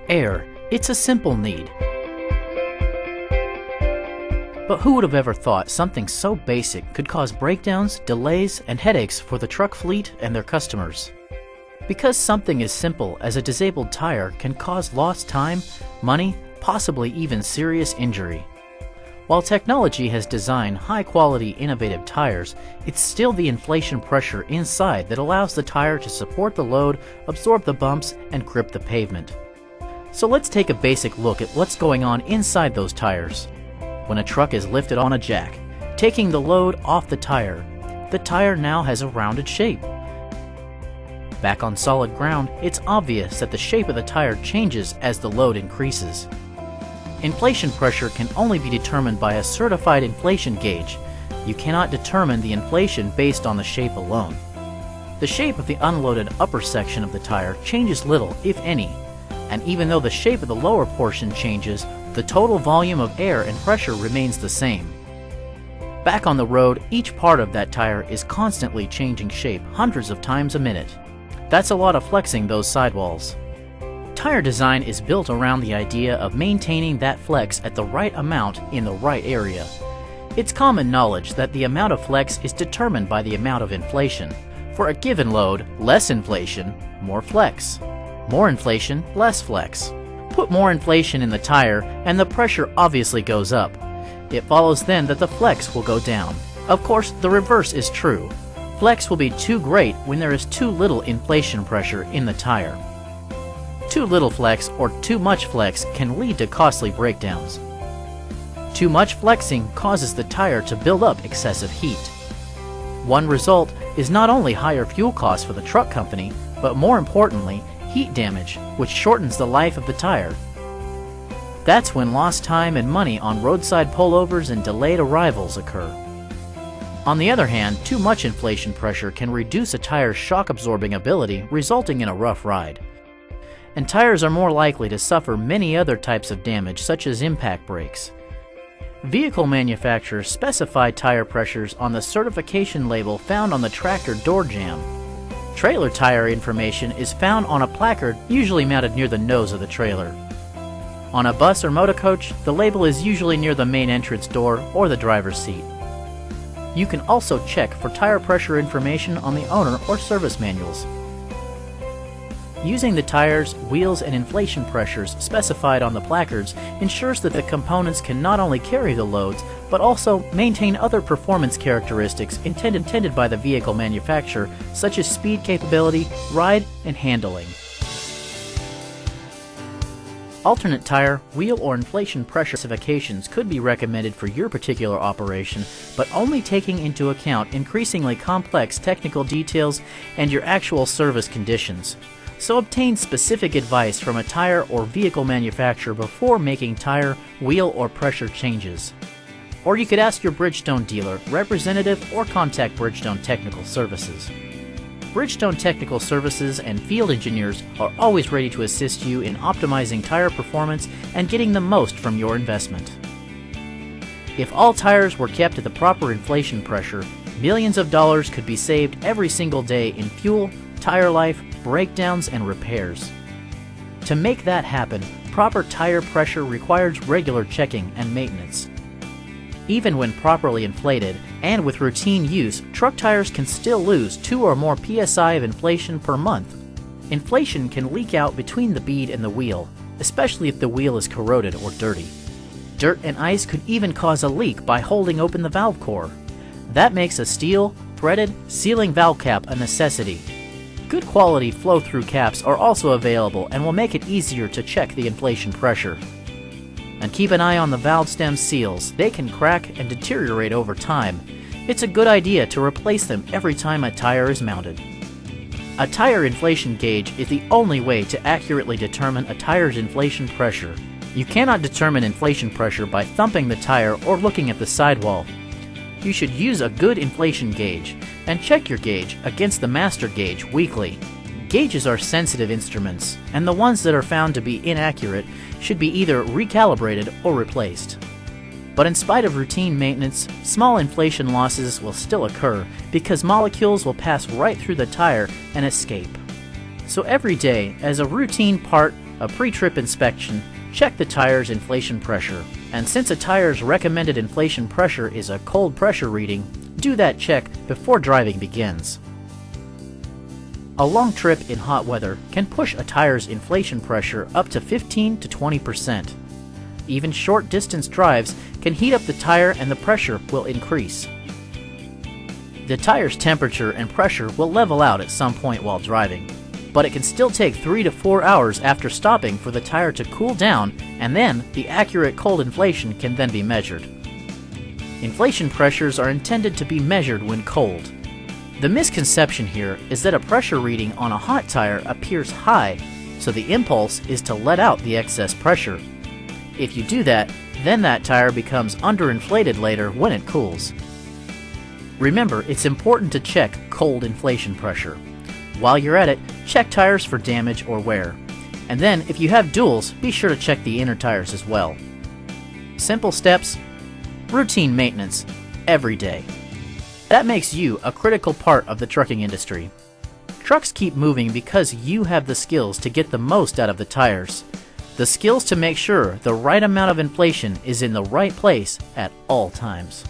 Air. It's a simple need. But who would have ever thought something so basic could cause breakdowns, delays, and headaches for the truck fleet and their customers? Because something as simple as a disabled tire can cause lost time, money, possibly even serious injury. While technology has designed high-quality, innovative tires, it's still the inflation pressure inside that allows the tire to support the load, absorb the bumps, and grip the pavement. So let's take a basic look at what's going on inside those tires. When a truck is lifted on a jack, taking the load off the tire now has a rounded shape. Back on solid ground, it's obvious that the shape of the tire changes as the load increases. Inflation pressure can only be determined by a certified inflation gauge. You cannot determine the inflation based on the shape alone. The shape of the unloaded upper section of the tire changes little, if any, and even though the shape of the lower portion changes, the total volume of air and pressure remains the same. Back on the road, each part of that tire is constantly changing shape hundreds of times a minute. That's a lot of flexing those sidewalls. Tire design is built around the idea of maintaining that flex at the right amount in the right area. It's common knowledge that the amount of flex is determined by the amount of inflation. For a given load, less inflation, more flex. More inflation, less flex. Put more inflation in the tire and the pressure obviously goes up. It follows then that the flex will go down. Of course, the reverse is true. Flex will be too great when there is too little inflation pressure in the tire. Too little flex or too much flex can lead to costly breakdowns. Too much flexing causes the tire to build up excessive heat. One result is not only higher fuel costs for the truck company, but more importantly, heat damage, which shortens the life of the tire. That's when lost time and money on roadside pullovers and delayed arrivals occur. On the other hand, too much inflation pressure can reduce a tire's shock-absorbing ability, resulting in a rough ride. And tires are more likely to suffer many other types of damage, such as impact brakes. Vehicle manufacturers specify tire pressures on the certification label found on the tractor door jamb. Trailer tire information is found on a placard usually mounted near the nose of the trailer. On a bus or motor coach, the label is usually near the main entrance door or the driver's seat. You can also check for tire pressure information on the owner or service manuals. Using the tires, wheels, and inflation pressures specified on the placards ensures that the components can not only carry the loads, but also maintain other performance characteristics intended by the vehicle manufacturer, such as speed capability, ride, and handling. Alternate tire, wheel, or inflation pressure specifications could be recommended for your particular operation, but only taking into account increasingly complex technical details and your actual service conditions. So obtain specific advice from a tire or vehicle manufacturer before making tire, wheel, or pressure changes. Or you could ask your Bridgestone dealer, representative, or contact Bridgestone Technical Services. Bridgestone Technical Services and field engineers are always ready to assist you in optimizing tire performance and getting the most from your investment. If all tires were kept at the proper inflation pressure, millions of dollars could be saved every single day in fuel, tire life, breakdowns, and repairs. To make that happen, proper tire pressure requires regular checking and maintenance. Even when properly inflated and with routine use, truck tires can still lose 2 or more psi of inflation per month. Inflation can leak out between the bead and the wheel, especially if the wheel is corroded or dirty. Dirt and ice could even cause a leak by holding open the valve core. That makes a steel, threaded, sealing valve cap a necessity. Good quality flow-through caps are also available and will make it easier to check the inflation pressure. And keep an eye on the valve stem seals. They can crack and deteriorate over time. It's a good idea to replace them every time a tire is mounted. A tire inflation gauge is the only way to accurately determine a tire's inflation pressure. You cannot determine inflation pressure by thumping the tire or looking at the sidewall. You should use a good inflation gauge and check your gauge against the master gauge weekly. Gauges are sensitive instruments, and the ones that are found to be inaccurate should be either recalibrated or replaced. But in spite of routine maintenance, small inflation losses will still occur because molecules will pass right through the tire and escape. So every day, as a routine part A pre-trip inspection, check the tire's inflation pressure, and since a tire's recommended inflation pressure is a cold pressure reading, do that check before driving begins. A long trip in hot weather can push a tire's inflation pressure up to 15 to 20%. Even short distance drives can heat up the tire and the pressure will increase. The tire's temperature and pressure will level out at some point while driving, but it can still take 3 to 4 hours after stopping for the tire to cool down, and then the accurate cold inflation can then be measured. Inflation pressures are intended to be measured when cold. The misconception here is that a pressure reading on a hot tire appears high, so the impulse is to let out the excess pressure. If you do that, then that tire becomes underinflated later when it cools. Remember, it's important to check cold inflation pressure. While you're at it, check tires for damage or wear. And then, if you have duals, be sure to check the inner tires as well. Simple steps, routine maintenance, every day. That makes you a critical part of the trucking industry. Trucks keep moving because you have the skills to get the most out of the tires. The skills to make sure the right amount of inflation is in the right place at all times.